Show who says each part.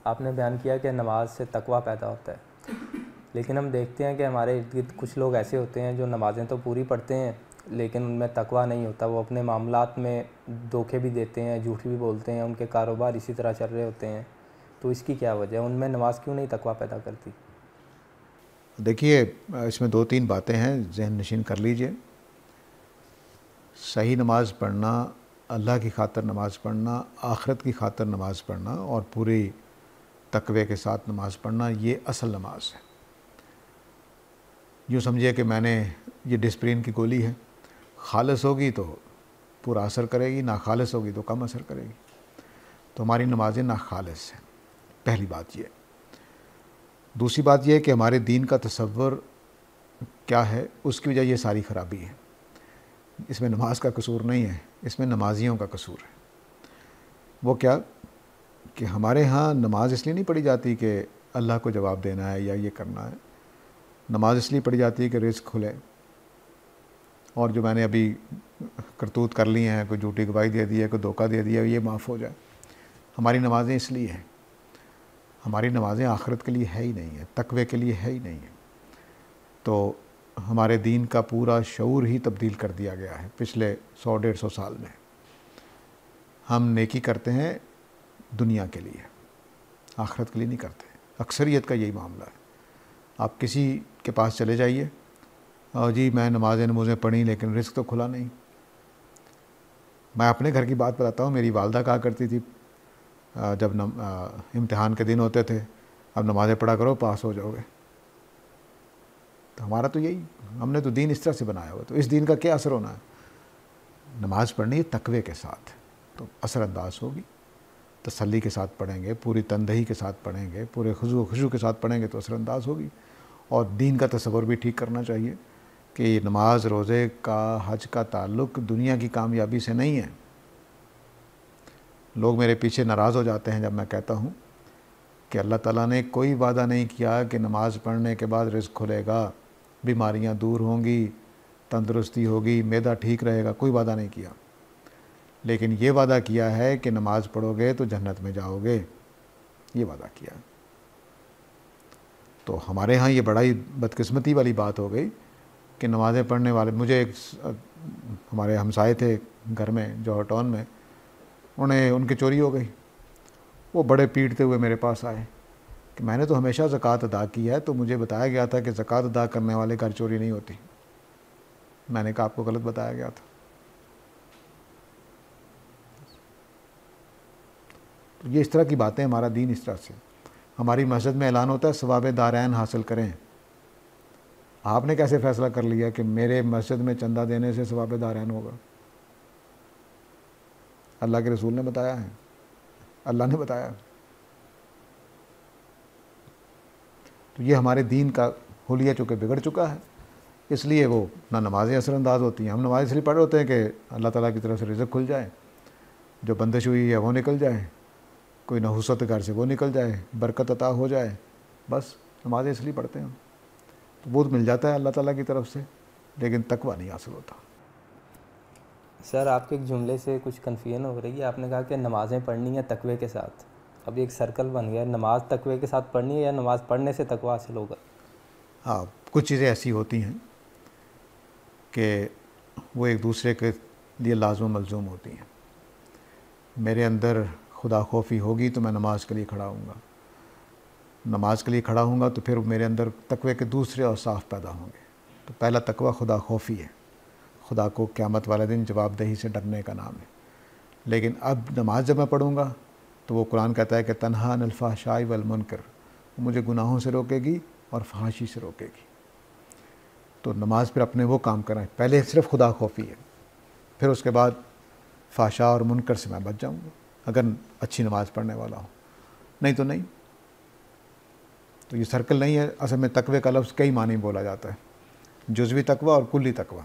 Speaker 1: آپ نے بیان کیا کہ نماز سے تقویٰ پیدا ہوتا ہے، لیکن ہم دیکھتے ہیں کہ ہمارے ارد گرد کچھ لوگ ایسے ہوتے ہیں جو نمازیں تو پوری پڑھتے ہیں لیکن ان میں تقویٰ نہیں ہوتا، وہ اپنے معاملات میں دھوکے بھی دیتے ہیں، جھوٹ بھی بولتے ہیں، ان کے کاروبار اسی طرح چل رہے ہوتے ہیں، تو اس کی کیا وجہ ہے؟ ان میں نماز کیوں نہیں تقویٰ پیدا کرتی؟
Speaker 2: دیکھیے، اس میں دو تین باتیں ہیں، ذہن نشین کر لیجئے۔ صحیح نماز پڑھنا، اللہ کی خاطر نماز پڑھنا، آخرت کی خاطر نماز پڑھنا اور پوری تقوی کے ساتھ نماز پڑھنا، یہ اصل نماز ہے۔ یوں سمجھیے کہ میں نے یہ ڈسپرین کی گولی ہے، خالص ہوگی تو پورا اثر کرے گی، ناخالص ہوگی تو کم اثر کرے گی۔ تو ہماری نمازیں ناخالص ہیں، پہلی بات یہ۔ دوسری بات یہ ہے کہ ہمارے دین کا تصور کیا ہے، اس کی وجہ یہ ساری خرابی ہے۔ اس میں نماز کا قصور نہیں ہے، اس میں نمازیوں کا قصور ہے۔ وہ کیا کہ ہمارے ہاں نماز اس لیے نہیں پڑھی جاتی کہ اللہ کو جواب دینا ہے یا یہ کرنا ہے، نماز اس لیے پڑھی جاتی ہے کہ رزق کھلے، اور جو میں نے ابھی کرتوت کر لی ہیں، کوئی جھوٹی گواہی دے دی ہے، کوئی دھوکہ دے دیا، یہ معاف ہو جائے۔ ہماری نمازیں اس لیے ہیں، ہماری نمازیں آخرت کے لیے ہے ہی نہیں ہیں، تقوی کے لیے ہے ہی نہیں ہیں۔ تو ہمارے دین کا پورا شعور ہی تبدیل کر دیا گیا ہے پچھلے 100-150 سال میں۔ ہم نیکی کرتے ہیں دنیا کے لیے، آخرت کے لیے نہیں کرتے۔ اکثریت کا یہی معاملہ ہے۔ آپ کسی کے پاس چلے جائیے، اور جی میں نمازیں پڑھی لیکن رزق تو کھلا نہیں۔ میں اپنے گھر کی بات بتاتا ہوں، میری والدہ کہا کرتی تھی جب امتحان کے دن ہوتے تھے، اب نمازیں پڑھا کرو پاس ہو جاؤ گے۔ تو ہمارا تو یہی، ہم نے تو دین اس طرح سے بنایا ہوا، تو اس دین کا کیا اثر ہونا ہے؟ نماز پڑھنی ہے تقوی کے ساتھ، تو اثر انداز ہوگی۔ تسلی کے ساتھ پڑھیں گے، پوری تندہی کے ساتھ پڑھیں گے، پورے خضوع کے ساتھ پڑھیں گے تو اثر انداز ہوگی۔ اور دین کا تصور بھی ٹھیک کرنا چاہیے کہ یہ نماز، روزے کا، حج کا تعلق دنیا کی کامیابی سے نہیں ہے۔ لوگ میرے پیچھے ناراض ہو جاتے ہیں جب میں کہتا ہوں کہ اللہ تعالیٰ نے کوئی وعدہ نہیں کیا کہ نماز پڑھنے کے بعد رزق کھلے گا، بیماریاں دور ہوں گی، تندرستی ہوگی، معدہ ٹھیک رہے گا، کوئی وعدہ نہیں کیا۔ لیکن یہ وعدہ کیا ہے کہ نماز پڑھو گے تو جنت میں جاؤ گے، یہ وعدہ کیا۔ تو ہمارے ہاں یہ بڑا ہی بدقسمتی والی بات ہو گئی کہ نمازیں پڑھنے والے، مجھے ہمارے ہمسائے تھے گھر میں جوہر ٹاؤن میں، ان کی چوری ہو گئی۔ وہ بڑے پیٹتے ہوئے میرے پاس آئے کہ میں نے تو ہمیشہ زکوٰۃ ادا کی ہے، تو مجھے بتایا گیا تھا کہ زکوٰۃ ادا کرنے والے گھر چوری نہیں ہوتی۔ میں نے کہا آپ کو غلط بتایا گیا تھا۔ تو یہ اس طرح کی باتیں، ہمارا دین اس طرح سے۔ ہماری مسجد میں اعلان ہوتا ہے ثواب دارین حاصل کریں۔ آپ نے کیسے فیصلہ کر لیا کہ میرے مسجد میں چندہ دینے سے ثواب دارین ہوگا؟ اللہ کے رسول نے بتایا ہے، اللہ نے بتایا۔ تو یہ ہمارے دین کا حلیہ چونکہ بگڑ چکا ہے، اس لیے وہ نہ نمازیں اثر انداز ہوتی ہیں۔ ہم نماز اس لیے پڑھ رہے ہوتے ہیں کہ اللہ تعالیٰ کی طرف سے رزق کھل جائے، جو بندش ہوئی ہے وہ نکل جائے، کوئی نحوست گھر سے وہ نکل جائے، برکت عطا ہو جائے، بس نمازیں اس لیے پڑھتے ہیں۔ تو وہ مل جاتا ہے اللہ تعالیٰ کی طرف سے، لیکن تقویٰ نہیں حاصل ہوتا۔
Speaker 1: سر آپ کے ایک جملے سے کچھ کنفیوژن ہو رہی ہے، آپ نے کہا کہ نمازیں پڑھنی ہیں تقوی کے ساتھ۔ اب ایک سرکل بن گیا، نماز تقوی کے ساتھ پڑھنی ہے یا نماز پڑھنے سے تقویٰ حاصل ہوگا؟
Speaker 2: ہاں، کچھ چیزیں ایسی ہوتی ہیں کہ وہ ایک دوسرے کے لیے لازم و ملزوم ہوتی ہیں۔ میرے اندر خدا خوفی ہوگی تو میں نماز کے لیے کھڑا ہوں گا، نماز کے لیے کھڑا ہوں گا تو پھر میرے اندر تقوی کے دوسرے اوصاف پیدا ہوں گے۔ تو پہلا تقوی خدا خوفی ہے، خدا کو قیامت والے دن جواب دہی سے ڈرنے کا نام ہے۔ لیکن اب نماز جب میں پڑھوں گا تو وہ قرآن کہتا ہے کہ تنہا عن الفحشاء والمنکر، وہ مجھے گناہوں سے روکے گی اور فحاشی سے روکے گی۔ تو نماز پھر اپنے وہ کام کریں، پہلے صرف خدا خوفی ہے، پھر اس کے بعد فحشاء اور منکر سے میں بچ جاؤں گا اگر اچھی نماز پڑھنے والا ہوں، نہیں تو نہیں۔ تو یہ سرکل نہیں ہے۔ اصل میں تقوی کا لفظ کئی معنی بولا جاتا ہے، جزوی تقوی اور کلی تقوی۔